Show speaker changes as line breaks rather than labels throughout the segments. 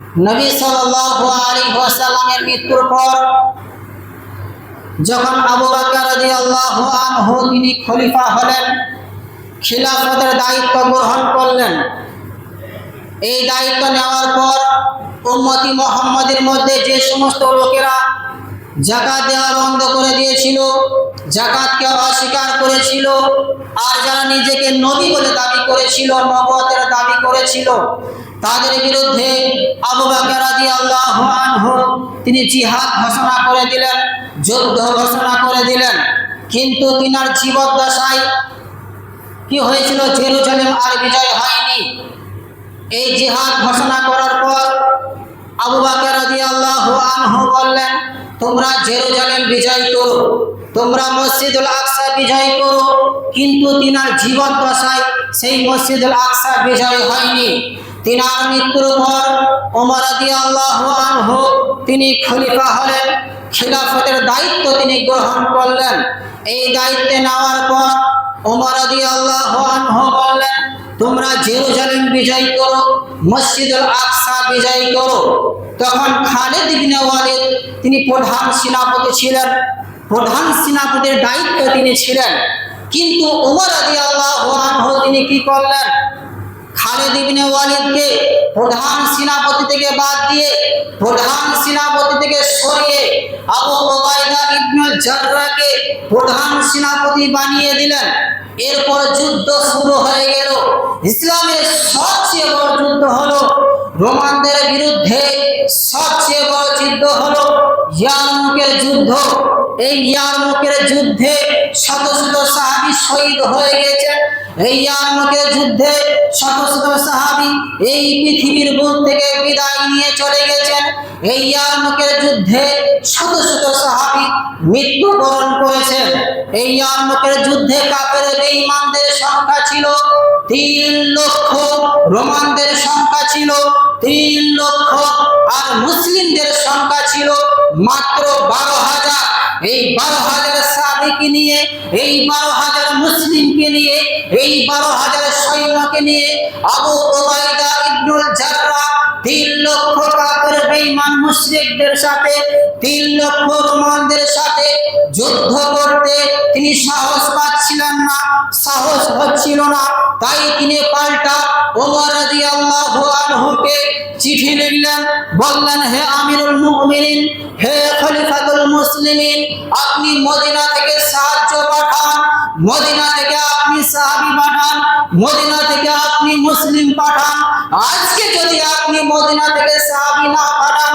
নবী সাল্লাল্লাহু আলাইহি ওয়াসাল্লামের মৃত্যুর পর যখন আবু বকর রাদিয়াল্লাহু আনহু তিনি খলিফা হলেন, খিলাফতের দায়িত্ব গ্রহণ করলেন। এই দায়িত্ব নেওয়ার পর উম্মতি মুহাম্মাদের মধ্যে যে সমস্ত লোকেরা যাকাত দেওয়া বন্ধ করে দিয়েছিল, যাকাতকে অস্বীকার করেছিল, আর যারা নিজেকে নবী বলে দাবি করেছিল, নবুয়তের দাবি করেছিল, তাদের বিরুদ্ধে আবু বকর রাদিয়াল্লাহু আনহু তিনি জিহাদ ঘোষণা করে দিলেন, যুদ্ধ ঘোষণা করে দিলেন। কিন্তু তিনার জীবদ্দশায় কি হয়েছিল? জেরুজালেম আর বিজয় হয়নি। এই জিহাদ ঘোষণা করার পর আবু বকর রাদিয়াল্লাহু আনহু বললেন, তোমরা জেরুজালেম বিজয় করো, তোমরা মসজিদুল আকসা বিজয় করো। কিন্তু তিনার জীবদ্দশায় সেই মসজিদুল আকসা বিজয় হয়নি। তিনার মৃত্যুর পর ওমর রাদিয়াল্লাহু আনহু তিনি খলিফা হলেন, খিলাফতের দায়িত্ব তিনি গ্রহণ করলেন। এই দায়িত্বে নেওয়ার পর ওমর রাদিয়াল্লাহু আনহু বললেন, তোমরা জেরুজালেম বিজয় করো, মসজিদুল আকসা বিজয় করো। তখন খালিদ ইবনে ওয়ালিদ তিনি প্রধান সেনাপতি ছিলেন, প্রধান সেনাপতির দায়িত্ব তিনি ছিলেন। কিন্তু ওমর রাদিয়াল্লাহু আনহু তিনি কি করলেন? খালিদ ইবনে ওয়ালিদকে প্রধান সেনাপতি থেকে বাদ দিয়ে, প্রধান সেনাপতি থেকে সরিয়ে আবু উবাইদা ইবনে জাররাহকে প্রধান সেনাপতি বানিয়ে দিলেন। এরপর যুদ্ধ শুরু হয়ে গেল। ইসলামের সবচেয়ে বড় যুদ্ধ হলো রোমানদের বিরুদ্ধে, সবচেয়ে বড় যুদ্ধ হলো ইয়ারমুকের যুদ্ধ। এই ইয়ারমুকের যুদ্ধে শত শত সাহাবী শহীদ হয়ে গেছেন। এই ইয়ারমুকের যুদ্ধে শত শত সাহাবী এই পৃথিবীর বুক থেকে বিদায় নিয়ে চলে গেছেন। এই ইয়ারমুকের যুদ্ধে শত শত সাহাবী মৃত্যুবরণ করেছেন। এই ইয়ারমুকের যুদ্ধে কাফের বেঈমানদের সংখ্যা ছিল 3 লক্ষ, রোমানদের সংখ্যা ছিল 3 লক্ষ, আর মুসলিমদের সংখ্যা ছিল মাত্র 12,000। এই 12,000 সাহাবীকে নিয়ে, এই 12,000 মুসলিমকে নিয়ে, এই 12,000 সৈন্যকে নিয়ে আবু উবাইদা ইবনুল জাররাহ 3 লক্ষ কাফের বেঈমান মুশরিকদের সাথে, 3 লক্ষ রোমানদের সাথে যুদ্ধ করতে তিনি সাহস পাচ্ছিলেন না, সাহস হচ্ছিল না। তাই তিনি পাল্টা ওমর রাদিয়াল্লাহু আনহুকে চিঠি লিখলেন, বললেন, হে আমিরুল মুমিনিন, হে খলিফাতুল মুসলিমিন, আপনি মদিনা থেকে সাহায্য পাঠান, মদিনা থেকে আপনি সাহাবী পাঠান, মদিনা থেকে আপনি মুসলিম পাঠান। আজকে যদি আপনি মদিনা থেকে সাহাবী না পাঠান,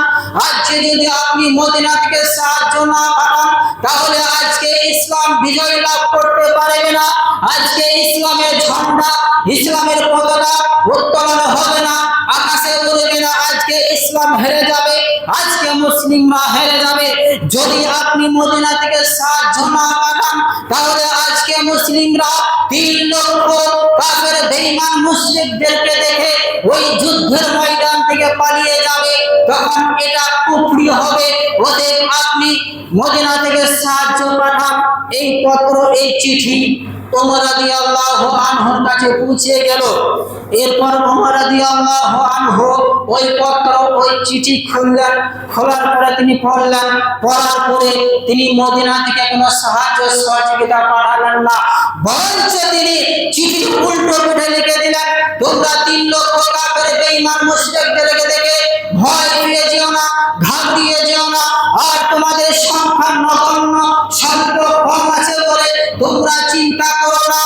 আজকে যদি আপনি মদিনা থেকে সাহায্য না পাঠান, তাহলে আজকে ইসলাম বিজয় লাভ করতে পারবে না। আজকে ইসলামের ঝান্ডা, ইসলামের পতাকা উত্তোলন হবে না, আকাশে উড়বে না। আজকে ইসলাম হেরে যাবে, আজকে মুসলিমরা হেরে যাবে। যদি আপনি মদিনা থেকে সাহায্য না পাঠান, তাহলে আজকে মুসলিমরা 3 লক্ষ কাফের বেঈমান মুশরিকদেরকে দেখে ওই যুদ্ধের ময়দান থেকে পালিয়ে যাবে। তখন এটা কুফরি হবে। ওদের আপনি মদিনা থেকে সাহায্য পাঠান। এই পত্র, এই চিঠি ওমর রাদিয়াল্লাহু আনহুর কাছে পৌঁছে গেল। এরপর ওমর রাদিয়াল্লাহু আনহু ওই পত্র, ওই চিঠি খুললেন। খোলার পরে তিনি পড়লেন, পড়ার পরে তিনি মদিনা থেকে কোনো সাহায্য সহযোগিতা পাঠালেন না, বরঞ্চ তিনি চিঠির উল্টো পিঠে লিখে দিলেন, তোমরা 3 লক্ষ কাফের বেঈমান মুশরিকদেরকে দেখে ভয় পেয়ে যেও না, ঘাবড়িয়ে যেও না, আর তোমাদের সংখ্যা নগণ্য, সংখ্যা কম আছে বলে তোমরা চিন্তা করো না।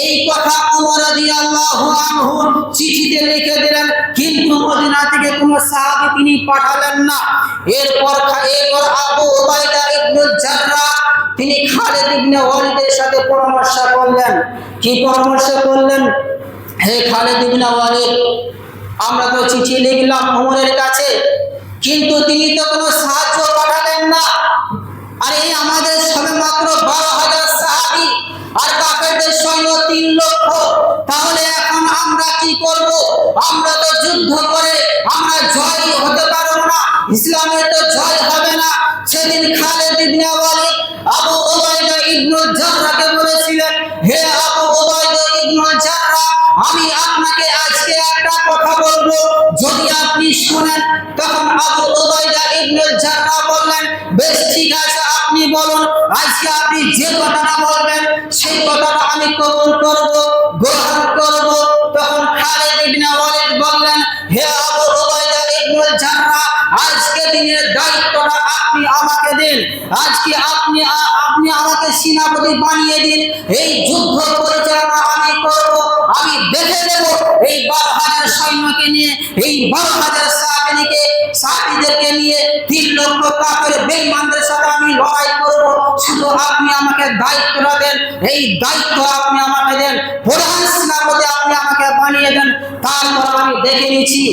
এই কথা ওমর রাদিয়াল্লাহু আনহু চিঠিতে লিখে দিলেন, কিন্তু মদিনা থেকে কোনো সাহাবী তিনি পাঠালেন না। এরপর আবু উবাইদা ইবনুল জাররাহ তিনি খালিদ ইবনে ওয়ালিদের সাথে পরামর্শ করলেন। কি পরামর্শ করলেন? হে খালিদ ইবনে ওয়ালিদ, আমরা তো চিঠি লিখলাম ওমরের কাছে, কিন্তু তিনি তো কোনো সাহায্য পাঠালেন না। আর এই আমাদের সবেমাত্র 12,000 সাহাবী, আর কাফেরদের সৈন্য 3 লক্ষ। তাহলে এখন আমরা কি করব? আমরা তো যুদ্ধ করে আমরা জয় হতে পারব না, ইসলামের তো জয় হবে না। সেদিন খালিদ ইবনে ওয়ালিদ আবু উবাইদা ইবনুল জাররাহকে বলেছিলেন, হে আবু উবাইদা ইবনুল জাররাহ, আমি আপনাকে আজকে একটা কথা বলবো, যদি আপনি শুনেন। তখন আবু উবাইদা ইবনে জাররাহ বললেন, বেশ ঠিক আছে, আপনি বলুন, আজকে আপনি যে কথাটা বলবেন সেই কথাটা আমি কবুল করব, গ্রহণ করব। তখন খালিদ ইবনে ওয়ালিদ বললেন, হে আবু উবাইদা ইবনে জাররাহ, আজকে দিনের দায়িত্বটা আপনি আমাকে দিন। আজকে আপনি আমাকে সেনাপতি বানিয়ে দিন। এই যুদ্ধ পরিচালনা আমি করব। আমি দেখে দেব এই 12,000 সৈন্যকে নিয়ে, এই 12,000 সাহাবীদেরকে নিয়ে 3 লক্ষ কাফের বেঈমানদের সাথে আমি লড়াই করব। শুধু আপনি আমাকে দায়িত্বটা দেন, এই দায়িত্ব আপনি আমাকে দেন, প্রধান সেনাপতি আপনি আমাকে বানিয়ে দেন, তারপর আমি দেখে নিচ্ছি।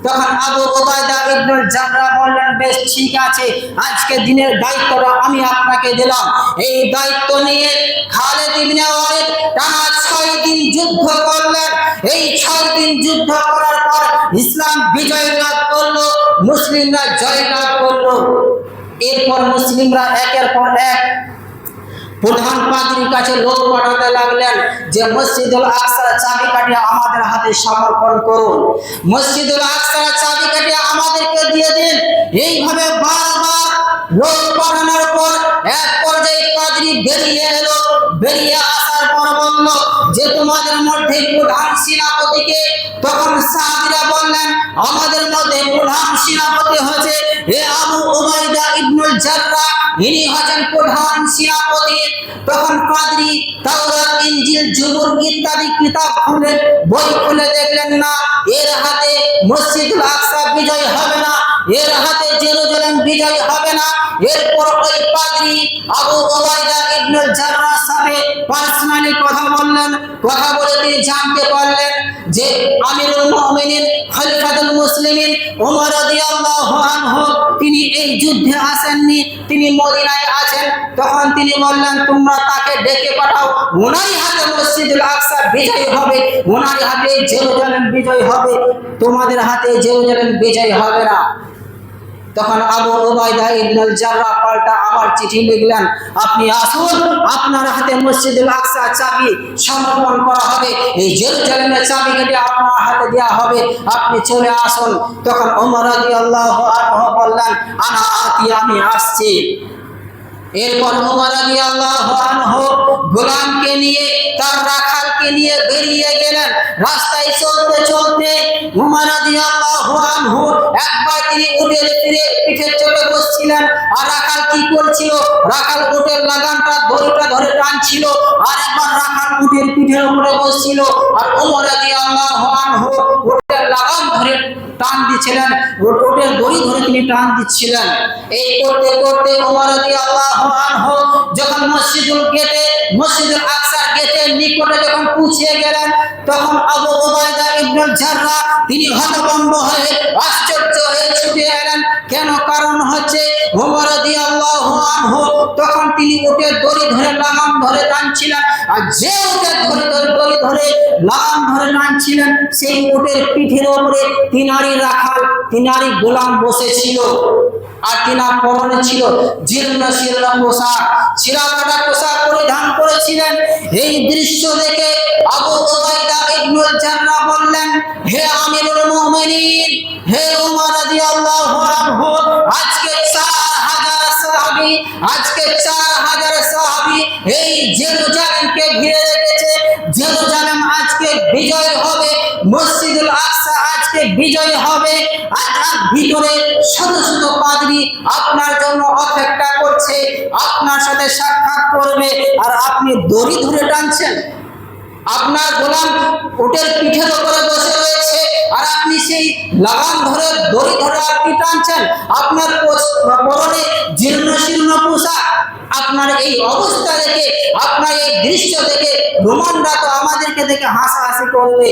তখন আবু উবাইদা ইবনে জাররাহ বললেন, বেশ ঠিক আছে, আজকে দিনের দায়িত্বটা আমি আপনাকে দিলাম। এই দায়িত্ব নিয়ে খালিদ ইবনে ওয়ালিদ টানা 6 দিন যুদ্ধ করলেন। এই 6 দিন যুদ্ধ করার পর ইসলাম বিজয় লাভ করলো, মুসলিমরা জয় লাভ করলো। এরপর মুসলিমরা একের পর এক প্রধান পাদ্রীর কাছে লোক পাঠাতে লাগলেন যে মসজিদুল আকসার চাবিকাঠি আমাদের হাতে সমর্পণ করুন, মসজিদুল আকসার চাবিকাঠি আমাদেরকে দিয়ে দিন। এইভাবে বারবার লোক পাঠানোর পর এক পর্যায়ে পাদ্রী বেরিয়ে এলো। বেরিয়ে আসার পর বলল যে তোমাদের মধ্যে প্রধান সেনাপতিকে? তখন সাহাবীরা বললেন, আমাদের মধ্যে প্রধান সেনাপতি হচ্ছে হে আবু উবাইদা ইবনে জাররাহ, ইনি হচ্ছেন প্রধান সেনাপতি। তখন পাদ্রী তাওরাত, ইনজিল, জবুর ইত্যাদি কিতাব খুলে বই খুলে দেখলেন না, এর হাতে মসজিদুল আকসা বিজয় হবে না, এর হাতে জেরুজালেম বিজয় হবে না। এরপর ওই পাদ্রী আবু উবাইদা ইবনে জাররাহ সাহেব পার্সোনালি কথা বললেন। কথা বলে তিনি জানতে পারলেন যে আমিরুল মুমিনিন খলিফাতুল মুসলিমিন ওমর রাদিয়াল্লাহু আনহু তিনি এই যুদ্ধে আসেননি, তিনি মদিনায় আছেন। তখন তিনি বললেন, তোমরা তাকে ডেকে পাঠাও, ওনারই হাতে মসজিদুল আকসা বিজয় হবে, ওনারই হাতে জেরুজালেম বিজয় হবে, তোমাদের হাতে জেরুজালেম বিজয় হবে না। তখন আবু উবাইদা ইবনে জাররাহ পাল্টা আবার চিঠি লিখলেন, আপনি আসুন, আপনার হাতে মসজিদুল আকসা চাবি সমর্পণ করা হবে, এই জেরুজালেমের চাবিকাঠি আপনার হাতে দেওয়া হবে, আপনি চলে আসুন। তখন ওমর রাদিয়াল্লাহু আনহু বললেন, আনা আতি, আমি আসছি। এরপর ওমর রাদিয়াল্লাহু আনহু গোলামকে নিয়ে, তার রাখালকে নিয়ে বেরিয়ে গেলেন। রাস্তায় চলতে চলতে ওমর রাদিয়াল্লাহু আনহু একবার তিনি উটের পিঠে চড়ে বসছিলেন, আর রাখাল কি করছিল? রাখাল উটের লাগামটা দড়িটা ধরে টানছিল, আর একবার রাখাল উটের পিঠের উপরে বসছিল, আর ওমর রাদিয়াল্লাহু আনহু উটের লাগাম ধরে টান দিচ্ছিলেন, উটের দড়ি ধরে তিনি টান দিচ্ছিলেন। এই করতে করতে ওমর রাদিয়াল্লাহু আনহু যখন মসজিদুল আকসার গেটের নিকটে যখন পৌঁছে গেলেন, তখন আবু উবাইদা ইবনে জাররাহ তিনি হতভম্ব হয়ে, আশ্চর্য হয়ে ছুটে এলেন। কেন? কারণ হচ্ছে ওমর রাদিয়াল্লাহু আনহু তখন তিনি উটের দড়ি ধরে লাগাম ধরে টানছিলেন, আর যে উটের দড়ি ধরে লাগাম ধরে টানছিলেন সেই উটের পিঠের উপরে তিনারি রাখাল, তিনারি গোলাম বসেছিল, আর তিনার পরনে ছিল জীর্ণ শীর্ণ পোশাক, ছিঁড়াফাটা পোশাক পরিধান করেছিলেন। এই দৃশ্য দেখে আবু উবাইদা ইবনে জাররাহ বললেন, হে আমিরুল মুমিনিন, হে ওমর রাদিয়াল্লাহু আনহু, আজকে 4,000 সাহাবী এই জেরুজালেমকে ঘিরে রেখেছে। জেরুজালেম আজকে বিজয় হবে, মসজিদুল আকসা আজকে বিজয় হবে। আর ভিতরে শত শত পাদ্রী আপনার জন্য অপেক্ষা করছে, আপনার সাথে সাক্ষাৎ করবে, আর আপনি দড়ি ধরে টানছেন। আপনার গোলাম উটের পিঠের উপরে বসে রয়েছে, আর আপনি সেই লাগাম ধরে দড়ি ধরে আপনি টানছেন। আপনার পরনে জীর্ণ শীর্ণ পোশাক। আপনার এই অবস্থা দেখে, আপনার এই দৃশ্য দেখে রোমানরা তো আমাদেরকে দেখে হাসাহাসি করবে।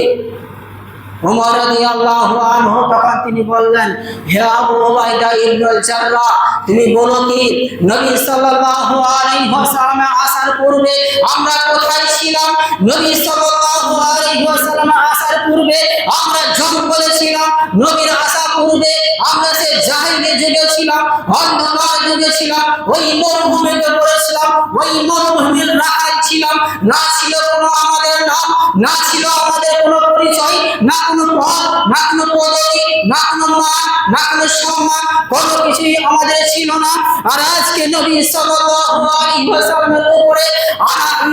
ওমর রাদিয়াল্লাহু আনহু তখন তিনি বললেন, হে আবু উবাইদা ইবনুল জাররাহ, তুমি বলো কি নবী সাল্লাল্লাহু আলাইহি ওয়াসাল্লাম আসার পূর্বে আমরা কোথায় ছিলাম? নবী সাল্লাল্লাহু আলাইহি ওয়াসাল্লাম আসার পূর্বে আমরা জঙ্গলে ছিলাম। নবীর আসার পূর্বে আমরা সে জাহিলি যুগে ছিলাম, অন্ধকার যুগে ছিলাম, ওই মরুভূমিতে পড়েছিলাম, ওই মরুভূমির রাখাল ছিলাম। না ছিল কোনো আমাদের নাম, না ছিল আমাদের কোনো পরিচয়, না কোনো পদ, না কোনো পদবি, না কোনো মান, না কোনো সম্মান, কোনো কিছুই আমাদের ছিল না। আর আজকে নবী সাল্লাল্লাহু আলাইহি ওয়াসাল্লামের উপরে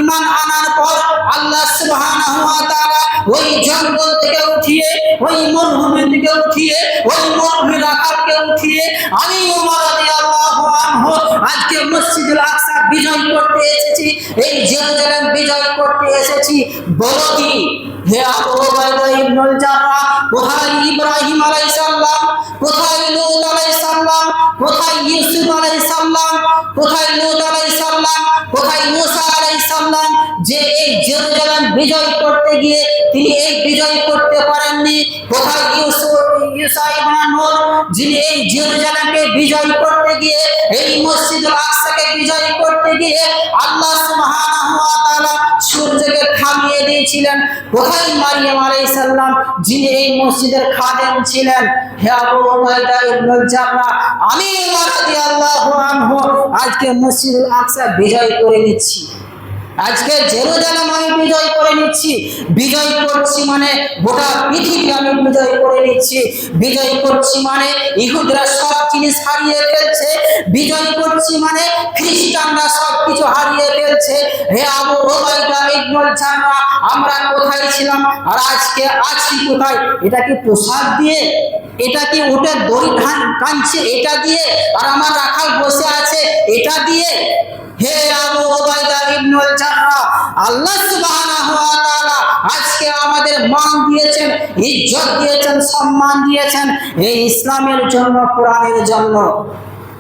ঈমান আনার পর আল্লাহ সুবহানাহু ওয়া তাআলা ওই জঙ্গল থেকে উঠিয়ে, ওই মরুভূমি থেকে উঠিয়ে, ওই মরুভূমির রাখালকে উঠিয়ে আমি ওমর রাদিয়াল্লাহু আনহু আজকে মসজিদুল আকসা বিজয় করতে এসেছি, এই জেরুজালেম বিজয় করতে এসেছি। বলো কি হে আবু উবাইদা ইবনুল জাররাহ, কোথায় ইব্রাহিম আলাইহিস সালাম, কোথায় লূত আলাইহিস সালাম, কোথায় ইউসুফ আলাইহিস সালাম, কোথায় লূত আলাইহিস সালাম, কোথায় মুসা আলাইহিস সালাম, যে এই জেরুজালেম বিজয় করতে গিয়ে তিনি এই বিজয় করতে পারেননি? কোথায় ঈসা ইবনে নূর, যিনি এই জেরুজালেমকে বিজয় করতে গিয়ে, এই মসজিদুল আকসাকে বিজয় করতে গিয়ে আল্লাহ সুবহানাহু ওয়া তাআলা সূর্যকে থামিয়ে দিয়েছিলেন? কোথায় মারিয়াম আলাইহিস সালাম, যিনি এই মসজিদের খাদেম ছিলেন? হে আবু উবাইদা ইবনুল জাররাহ, আমি ওমর রাদিয়াল্লাহু আনহু আজকে মসজিদুল আকসা বিজয় করে নিচ্ছি, আজকে জেরুজালেম আমি বিজয় করে নিচ্ছি। বিজয় করছি মানে গোটা পৃথিবী আমি বিজয় করে নিচ্ছি। বিজয় করছি মানে ইহুদিরা সব জিনিস হারিয়ে ফেলছে। বিজয় করছি মানে খ্রিস্টানরা সব কিছু হারিয়ে ফেলছে। হে আবু উবাইদা ইবনুল জাররাহ, আমরা কোথায় ছিলাম আর আজকে আছি কোথায়? এটা কি প্রসাদ দিয়ে? এটা কি উটের দড়ি টানছে এটা দিয়ে? আর আমার রাখাল বসে আছে এটা দিয়ে? হে আবু উবাইদা ইবনুল জাররাহ, আল্লাহ সুবহানাহু ওয়া তাআলা আজকে আমাদের মান দিয়েছেন, ইজ্জত দিয়েছেন, সম্মান দিয়েছেন এই ইসলামের জন্য, কোরআনের জন্য।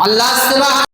আল্লাহ সুবহানাহু